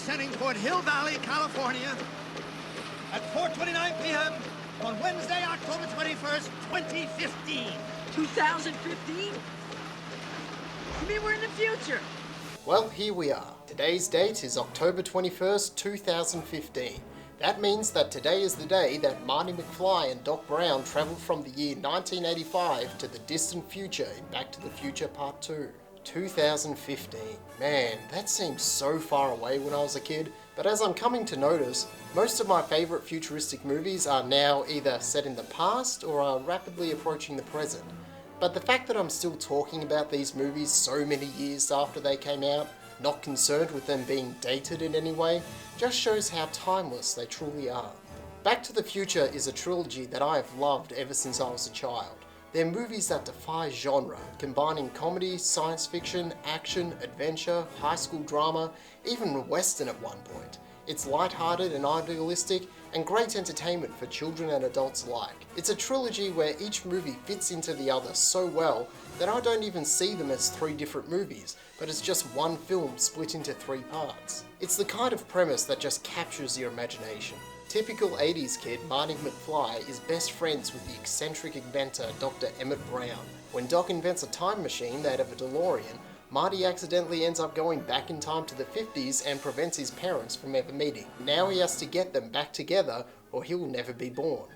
descending toward Hill Valley, California at 4:29 p.m. on Wednesday, October 21st, 2015. 2015? You mean we're in the future? Well, here we are. Today's date is October 21st, 2015. That means that today is the day that Marty McFly and Doc Brown travelled from the year 1985 to the distant future in Back to the Future Part 2. 2015. Man, that seems so far away when I was a kid, but as I'm coming to notice, most of my favourite futuristic movies are now either set in the past or are rapidly approaching the present. But the fact that I'm still talking about these movies so many years after they came out, not concerned with them being dated in any way, just shows how timeless they truly are. Back to the Future is a trilogy that I have loved ever since I was a child. They're movies that defy genre, combining comedy, science fiction, action, adventure, high school drama, even a western at one point. It's light-hearted and idealistic, and great entertainment for children and adults alike. It's a trilogy where each movie fits into the other so well that I don't even see them as three different movies, but as just one film split into three parts. It's the kind of premise that just captures your imagination. Typical 80s kid Marty McFly is best friends with the eccentric inventor Dr. Emmett Brown. When Doc invents a time machine made of a DeLorean, Marty accidentally ends up going back in time to the 50s and prevents his parents from ever meeting. Now he has to get them back together or he'll never be born.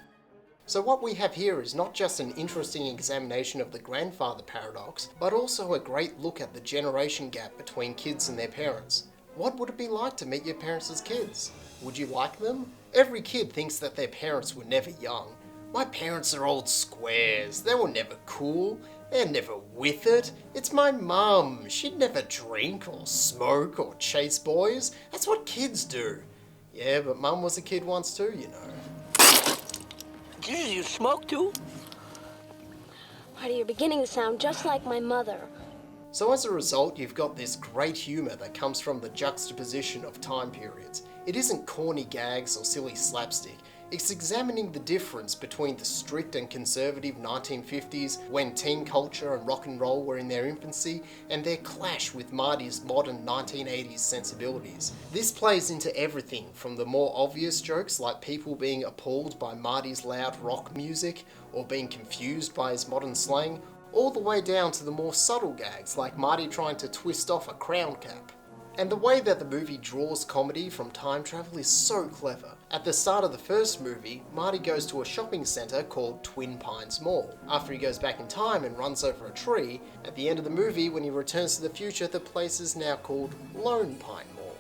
So what we have here is not just an interesting examination of the grandfather paradox, but also a great look at the generation gap between kids and their parents. What would it be like to meet your parents as kids? Would you like them? Every kid thinks that their parents were never young. My parents are old squares, they were never cool, they're never with it. It's my mum, she'd never drink or smoke or chase boys. That's what kids do. Yeah, but mum was a kid once too, you know. Geez, you smoke too? Marty, you're beginning to sound just like my mother. So as a result, you've got this great humour that comes from the juxtaposition of time periods. It isn't corny gags or silly slapstick. It's examining the difference between the strict and conservative 1950s, when teen culture and rock and roll were in their infancy, and their clash with Marty's modern 1980s sensibilities. This plays into everything from the more obvious jokes like people being appalled by Marty's loud rock music, or being confused by his modern slang, all the way down to the more subtle gags like Marty trying to twist off a crown cap. And the way that the movie draws comedy from time travel is so clever. At the start of the first movie, Marty goes to a shopping centre called Twin Pines Mall. After he goes back in time and runs over a tree, at the end of the movie when he returns to the future, the place is now called Lone Pine Mall.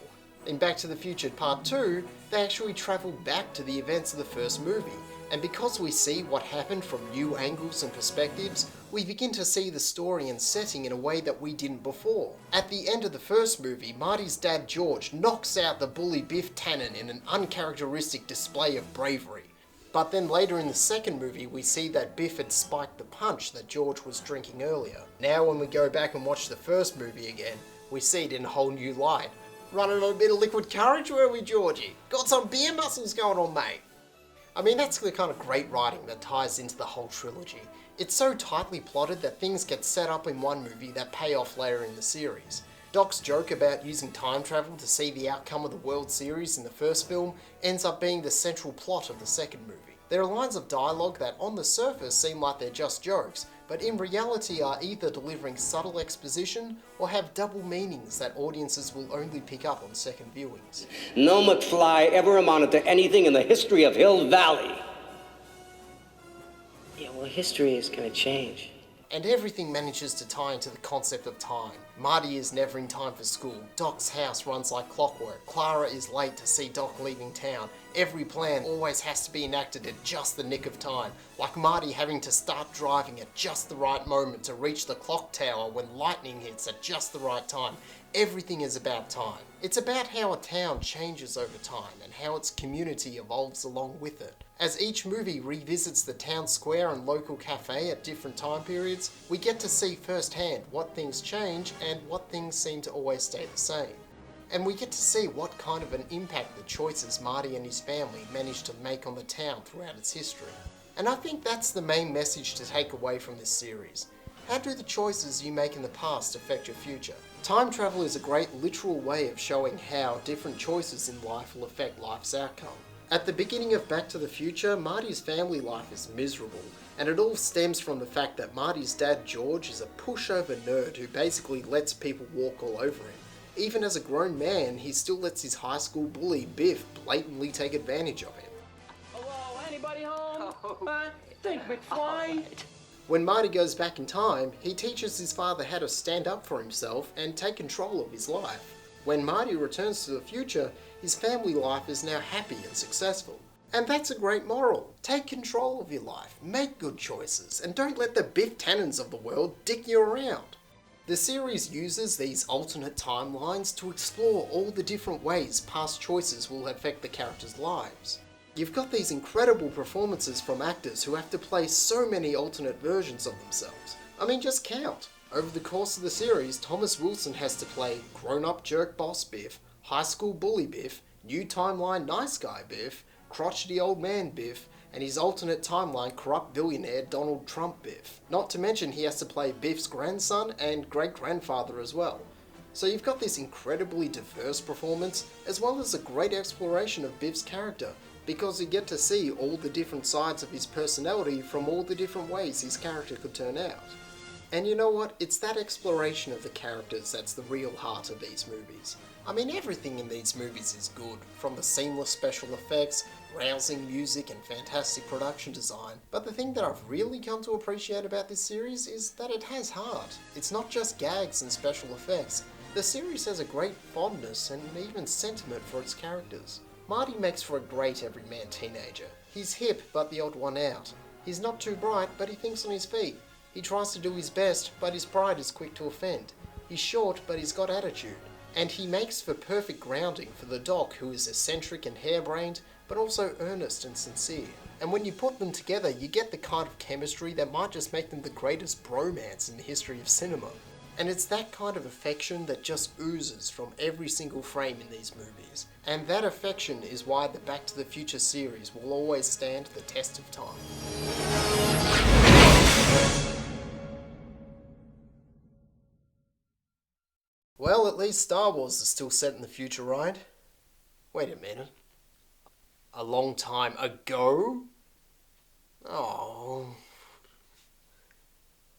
In Back to the Future Part 2, they actually travel back to the events of the first movie. And because we see what happened from new angles and perspectives, we begin to see the story and setting in a way that we didn't before. At the end of the first movie, Marty's dad George knocks out the bully Biff Tannen in an uncharacteristic display of bravery. But then later in the second movie, we see that Biff had spiked the punch that George was drinking earlier. Now when we go back and watch the first movie again, we see it in a whole new light. Running on a bit of liquid courage, were we, Georgie? Got some beer muscles going on, mate. I mean, that's the kind of great writing that ties into the whole trilogy. It's so tightly plotted that things get set up in one movie that pay off later in the series. Doc's joke about using time travel to see the outcome of the World Series in the first film ends up being the central plot of the second movie. There are lines of dialogue that on the surface seem like they're just jokes, but in reality are either delivering subtle exposition or have double meanings that audiences will only pick up on second viewings. No McFly ever amounted to anything in the history of Hill Valley. Yeah, well, history is gonna change. And everything manages to tie into the concept of time. Marty is never in time for school, Doc's house runs like clockwork, Clara is late to see Doc leaving town, every plan always has to be enacted at just the nick of time, like Marty having to start driving at just the right moment to reach the clock tower when lightning hits at just the right time. Everything is about time. It's about how a town changes over time and how its community evolves along with it. As each movie revisits the town square and local cafe at different time periods, we get to see firsthand what things change and what things seem to always stay the same. And we get to see what kind of an impact the choices Marty and his family managed to make on the town throughout its history. And I think that's the main message to take away from this series. How do the choices you make in the past affect your future? Time travel is a great literal way of showing how different choices in life will affect life's outcome. At the beginning of Back to the Future, Marty's family life is miserable, and it all stems from the fact that Marty's dad George is a pushover nerd who basically lets people walk all over him. Even as a grown man, he still lets his high school bully Biff blatantly take advantage of him. Hello, anybody home? Think McFly? When Marty goes back in time, he teaches his father how to stand up for himself and take control of his life. When Marty returns to the future, his family life is now happy and successful. And that's a great moral. Take control of your life, make good choices, and don't let the Biff Tannens of the world dick you around. The series uses these alternate timelines to explore all the different ways past choices will affect the characters' lives. You've got these incredible performances from actors who have to play so many alternate versions of themselves. I mean, just count. Over the course of the series, Thomas Wilson has to play grown-up jerk boss Biff, high school bully Biff, new timeline nice guy Biff, crotchety old man Biff, and his alternate timeline corrupt billionaire Donald Trump Biff. Not to mention he has to play Biff's grandson and great-grandfather as well. So you've got this incredibly diverse performance, as well as a great exploration of Biff's character, because you get to see all the different sides of his personality from all the different ways his character could turn out. And you know what? It's that exploration of the characters that's the real heart of these movies. I mean, everything in these movies is good, from the seamless special effects, rousing music and fantastic production design. But the thing that I've really come to appreciate about this series is that it has heart. It's not just gags and special effects. The series has a great fondness and even sentiment for its characters. Marty makes for a great everyman teenager. He's hip, but the odd one out. He's not too bright, but he thinks on his feet. He tries to do his best, but his pride is quick to offend. He's short, but he's got attitude. And he makes for perfect grounding for the Doc, who is eccentric and harebrained, but also earnest and sincere. And when you put them together, you get the kind of chemistry that might just make them the greatest bromance in the history of cinema. And it's that kind of affection that just oozes from every single frame in these movies. And that affection is why the Back to the Future series will always stand the test of time. Well, at least Star Wars is still set in the future, right? Wait a minute. A long time ago?